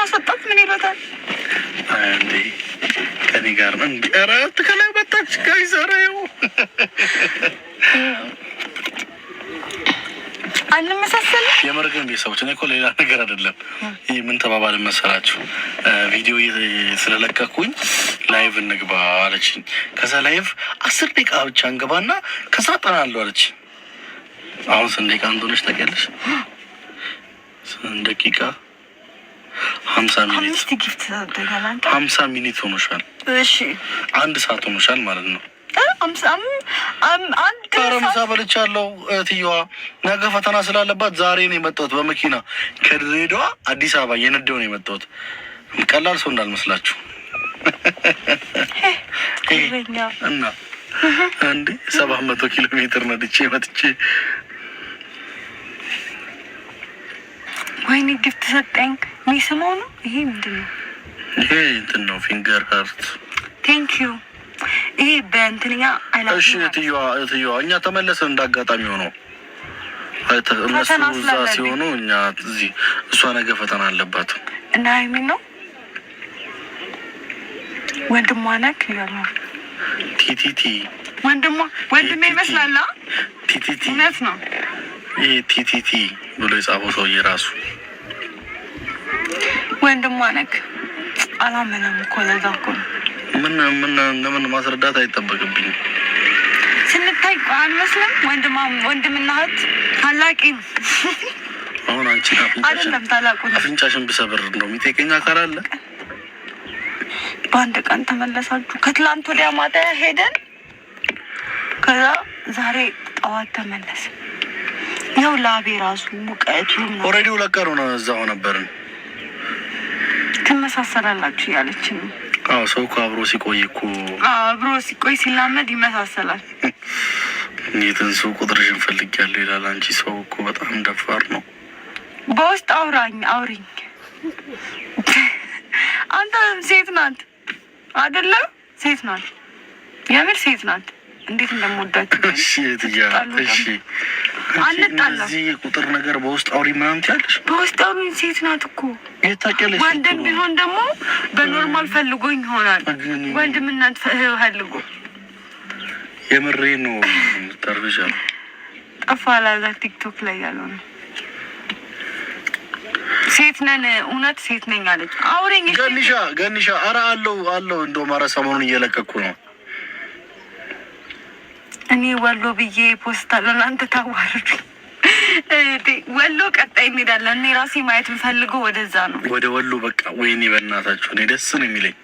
ማስወጣት ምን ይሎታል እንዴ? ከኔ ጋር ነው እንዴ? ኧረ ትከላይ መጣች ጋይዘራዩ አንመሳሰል የመርገም ቤተሰቦች እኔ እኮ ሌላ ነገር አይደለም። ይህ ምን ተባባል መሰላችሁ? ቪዲዮ ስለለቀኩኝ ላይቭ እንግባ አለችኝ። ከዛ ላይቭ 10 ደቂቃ ብቻ እንገባና ከዛ ጠናለሁ አለች። አሁን ስንት ደቂቃ እንደሆነች ታውቂያለሽ? ስንት ደቂቃ? 50 ሚኒት 50 ሚኒት ሆኖሻል። እሺ 1 ሰዓት ሆኖሻል ማለት ነው። ምሳ በልቻለሁ። እህትየዋ ነገ ፈተና ስላለባት ዛሬ ነው የመጣሁት በመኪና ከድሬዳዋ አዲስ አበባ እየነዳሁ ነው የመጣሁት። ቀላል ሰው እንዳልመስላችሁ እና እንዴ 700 ኪሎ ሜትር ነድቼ መጥቼ ወይኔ ግፍት ሰጠኝ። የሚስመው ነው ይሄ ምንድን ነው? ይሄ እንትን ነው ፊንገር ሀርት። ቴንክ ዩ። ይሄ በእንትንኛ አይላችሁ። እሺ እህትየዋ እኛ ተመለስን እንዳጋጣሚ ሆኖ እነሱ እዛ ሲሆኑ እኛ እዚህ እሷ ነገ ፈተና አለባት እና ምን ነው ወንድሟ ነክ ያለው ቲቲቲ ወንድሜ ይመስላል። ቲቲቲ እውነት ነው። ይሄ ቲቲቲ ብሎ የጻፈው ሰውዬ ራሱ ወንድሟ ነክ አላመነም እኮ ለዛ እኮ ለምን ማስረዳት አይጠበቅብኝም። ስንታይ አንመስልም? ወንድምና እህት ታላቂ አሁን አንቺ አይደለም ታላቁ አፍንጫሽን ብሰብር እንደው የሚጠይቀኝ አካል አለ? በአንድ ቀን ተመለሳችሁ። ከትላንት ወዲያ ማታ ሄደን ከዛ ዛሬ ጠዋት ተመለስ። ያው ላቤ ራሱ ሙቀቱ ነው። ኦልሬዲ ለቀሩ ነው እዛው ነበርን። ትመሳሰላላችሁ ያለች ነው። አዎ ሰው እኮ አብሮ ሲቆይ ሲላመድ ይመሳሰላል። የትንሱ ቁጥርሽን ፈልጊያለሁ ይላል። አንቺ ሰው እኮ በጣም ደፋር ነው። በውስጥ አውሪኝ። አንተ ሴት ናት አይደለም? ሴት ናት፣ የምር ሴት ናት። እንዴት እንደምወዳችሁ እሺ አንጣላ እዚህ ቁጥር ነገር በውስጥ አውሪ ምናምን ትያለሽ። በውስጥ አውሪ ሴት ናት እኮ የታቀለሽ። ወንድም ቢሆን ደግሞ በኖርማል ፈልጎኝ ይሆናል። ወንድምናት ፈልጎ የምሬ ነው። ተርብሻል። ጠፋላላ ቲክቶክ ላይ ያለው ነው። ሴት ነን እውነት ሴት ነኝ አለች። አውሪኝ ገኒሻ ኧረ አለው እንደውም ኧረ ሰሞኑን እየለቀኩ ነው። እኔ ወሎ ብዬ ፖስታለሁ። እናንተ ታዋርዱ። ወሎ ቀጣይ እንሄዳለን። እኔ ራሴ ማየት የምፈልገው ወደዛ ነው፣ ወደ ወሎ። በቃ ወይኔ በእናታችሁ እኔ ደስ ነው የሚለኝ።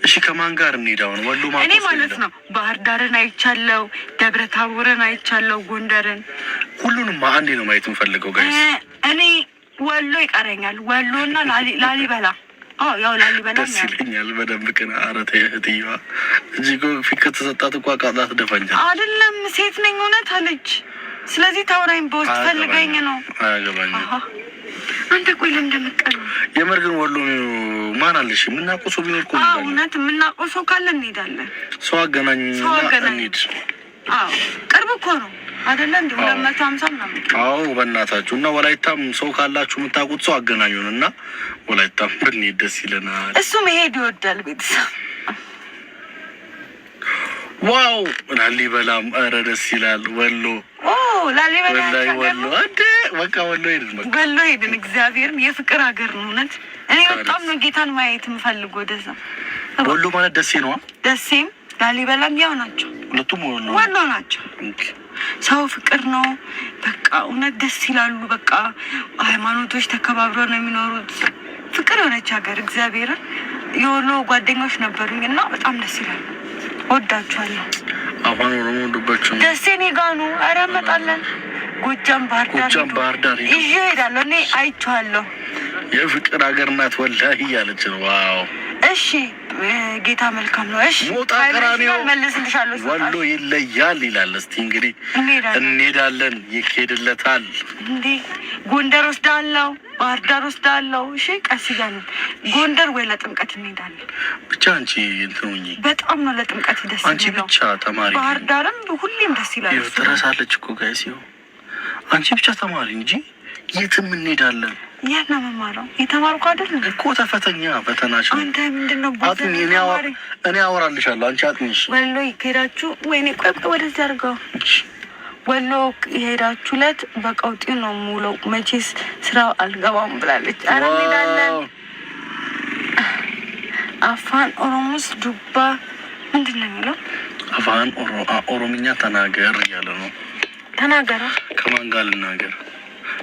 እሺ ከማን ጋር እንሄዳውን? ወሎ እኔ ማለት ነው ባህር ዳርን አይቻለሁ፣ ደብረ ታቦርን አይቻለሁ፣ ጎንደርን፣ ሁሉንም አንዴ ነው ማየት የምፈልገው ጋይስ። እኔ ወሎ ይቀረኛል። ወሎና ላሊበላ ያው ላሊበላ ደስ ይለኛል በደንብ ቅና። ኧረ ተይ እህትየዋ እንጂ እኮ ፊት ከተሰጣት እኮ አቃጣት ደፋኛል። አይደለም ሴት ነኝ እውነት አለች። ስለዚህ ታውራኝ በውስጥ ፈልገኝ ነው። አያገባኝም። አንተ ቆይ ለምንደምቀል የምር ግን ወሎ ማን አለሽ? የምናውቀው ሰው ቢኖር እኮ እውነት የምናውቀው ሰው ካለ እንሄዳለን። ሰው አገናኝና እንሂድ። ቅርብ እኮ ነው አይደለ? እንደ 250 ምናምን። አዎ በእናታችሁ እና ወላይታም ሰው ካላችሁ የምታውቁት ሰው አገናኙን እና ወላይታም ብንሄድ ደስ ይለናል። እሱ መሄድ ይወዳል ቤተሰብ። ዋው ላሊበላም ኧረ ደስ ይላል። ወሎ ላሊበላ ወሎ በቃ ወሎ ሄድን። እግዚአብሔርን የፍቅር ሀገር ነው እውነት። እኔ በጣም ነው ጌታን ማየት የምፈልግ ወደዛ። ወሎ ማለት ደሴ ነው። ደሴም ላሊበላም ያው ናቸው፣ ሁለቱም ወሎ ናቸው። ሰው ፍቅር ነው በቃ እውነት ደስ ይላሉ። በቃ ሃይማኖቶች ተከባብረው ነው የሚኖሩት። ፍቅር የሆነች ሀገር እግዚአብሔርን። የወሎ ጓደኞች ነበሩኝ እና በጣም ደስ ይላሉ። ወዳችኋለሁ። አሁን ኦሮሞ ወንዶባችሁ ደሴ እኔ ጋር ነው። ኧረ እመጣለን። ጎጃም ባህር ዳር ይዤ እሄዳለሁ። እኔ አይቼዋለሁ። የፍቅር ሀገር ናት ወላሂ እያለች ነው። ዋው እሺ ጌታ መልካም ነው። እሺ ሞጣ ቀራኒዮ መልስልሻለሁ። ወሎ ይለያል ይላል። እስቲ እንግዲህ እንሄዳለን። ይኬድለታል። እንዴ ጎንደር ወስዳለሁ፣ ባህር ዳር ወስዳለሁ። እሺ ቀስ እያልን ጎንደር ወይ ለጥምቀት እንሄዳለን። ብቻ አንቺ እንትኑኝ በጣም ነው ለጥምቀት ደስ ይላል። አንቺ ብቻ ተማሪ። ባህር ዳርም ሁሌም ደስ ይላል። ትረሳለች እኮ ጋይስ። አንቺ ብቻ ተማሪ እንጂ የትም እንሄዳለን። የት ነው የምማረው? የተማርኩ አይደል እኮ ተፈተኛ ፈተናሽ። አንተ ምንድን ነው አጥኚ። እኔ አወራልሻለሁ፣ አንቺ አጥኚሽ። ወሎ ይሄዳችሁ ወይኔ፣ ቆይ ወደዚህ አድርገው። ወሎ የሄዳችሁ ዕለት በቀውጢ ነው የምውለው። መቼስ ስራው አልገባም ብላለች። ኧረ እንሄዳለን። አፋን ኦሮሞስ ዱባ ምንድን ነው የሚለው? አፋን ኦሮምኛ ተናገር እያለ ነው። ተናገረ። ከማን ጋር ልናገር?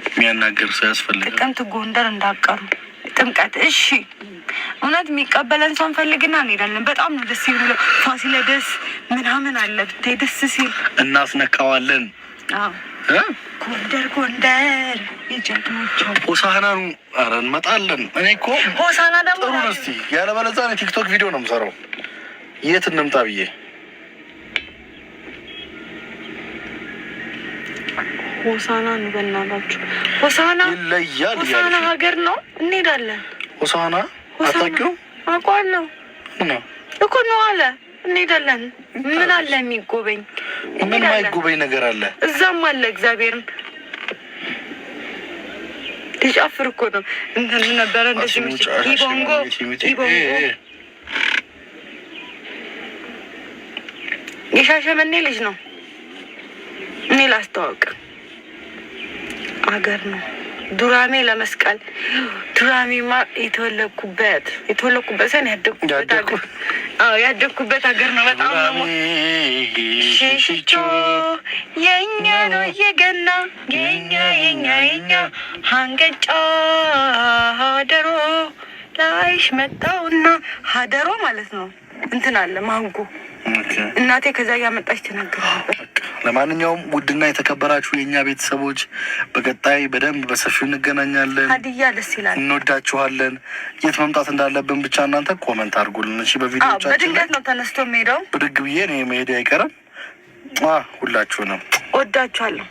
የሚያናገር ሰው ያስፈልጋል። ጥቅምት ጎንደር እንዳቀሩ ጥምቀት። እሺ እውነት የሚቀበለን ሰው እንፈልግና እንሄዳለን። በጣም ነው ደስ የሚለው። ፋሲለደስ ምናምን አለ ብታይ ደስ ሲል እናስነካዋለን። ጎንደር የጀግኖች ሆሳዕና ነው። ኧረ እንመጣለን። እኔ እኮ ሆሳዕና ደግሞ ጥሩ ነው። እስኪ ያለበለዚያ እኔ ቲክቶክ ቪዲዮ ነው የምሰራው። የት እንምጣ ብዬ ሆሳዕና ነው። በእናታችሁ ሆሳዕና ይለያል። ሆሳዕና ሀገር ነው። እንሄዳለን። ሆሳዕና አታውቂውም? አውቀዋለሁ ነው እኮ ነው አለ። እንሄዳለን። ምን አለ የሚጎበኝ? ምን የማይጎበኝ ነገር አለ? እዛም አለ። እግዚአብሔርን ሊጨፍር እኮ ነው። እንትን ነበረ እንደዚህ ኢቦንጎ የሻሸመኔ ልጅ ነው። እኔ ላስተዋውቅ አገር ነው። ዱራሜ ለመስቀል ዱራሜማ የተወለኩበት ሳይሆን ያደግኩበት ሀገር ነው። በጣም ነው ሽሽቾ የኛ ነው የገና የኛ ሀንገጫ ሀደሮ ላይሽ መጣውና ሀደሮ ማለት ነው። እንትን አለ ማንጎ እናቴ ከዛ እያመጣች ትነግረዋለች። ለማንኛውም ውድና የተከበራችሁ የእኛ ቤተሰቦች በቀጣይ በደንብ በሰፊው እንገናኛለን። ሀዲያ ደስ ይላል። እንወዳችኋለን። የት መምጣት እንዳለብን ብቻ እናንተ ኮመንት አድርጉልን። እሺ፣ በቪዲዮቻችን በድንገት ነው ተነስቶ የሚሄደው። ብድግ ብዬ እኔ መሄድ አይቀርም። ሁላችሁንም ወዳችኋለሁ።